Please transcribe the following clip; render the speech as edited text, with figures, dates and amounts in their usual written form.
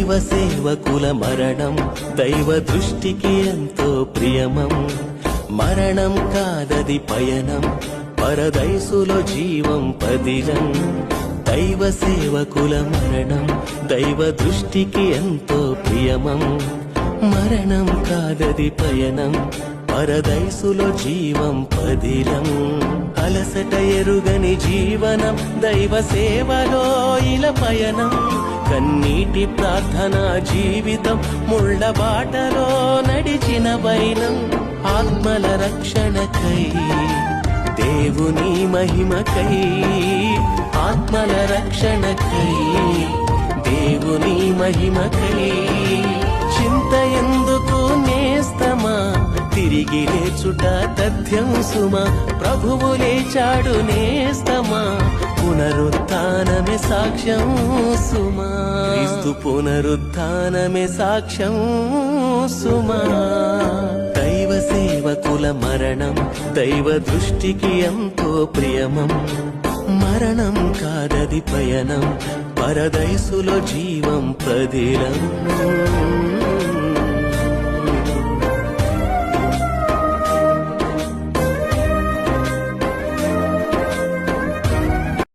దైవ సేవకుల మరణం దైవ దృష్టికి ఎంతో ప్రియమం. మరణం కాదది పయనం, పరదైసులో జీవం పదిలం. దైవ సేవకుల మరణం దైవ దృష్టికి ఎంతో ప్రియమం. మరణం కాదది పయనం, పరదైసులో జీవం పదిలం. అలసట ఎరుగని జీవనం దైవ సేవలో ఇల పయనం. కన్నీటి ప్రార్థన జీవితం ముళ్ళ బాటలో నడిచిన వైనం. ఆత్మల రక్షణకై దేవుని మహిమకై, ఆత్మల రక్షణకై దేవుని మహిమకై. చింత ఎందుకు నేస్తమా, తిరిగి లేచుట తథ్యం సుమా. ప్రభువు లేచాడు నేస్తమా, పునరుత్థానమే సాక్ష్యం సుమా. క్రీస్తు పునరుత్థానమే సాక్ష్యం సుమా. దైవ సేవకుల మరణం దైవ దృష్టికి ఎంతో ప్రియమం. మరణం కాదది పయనం, పరదైసులో జీవం పదిలం.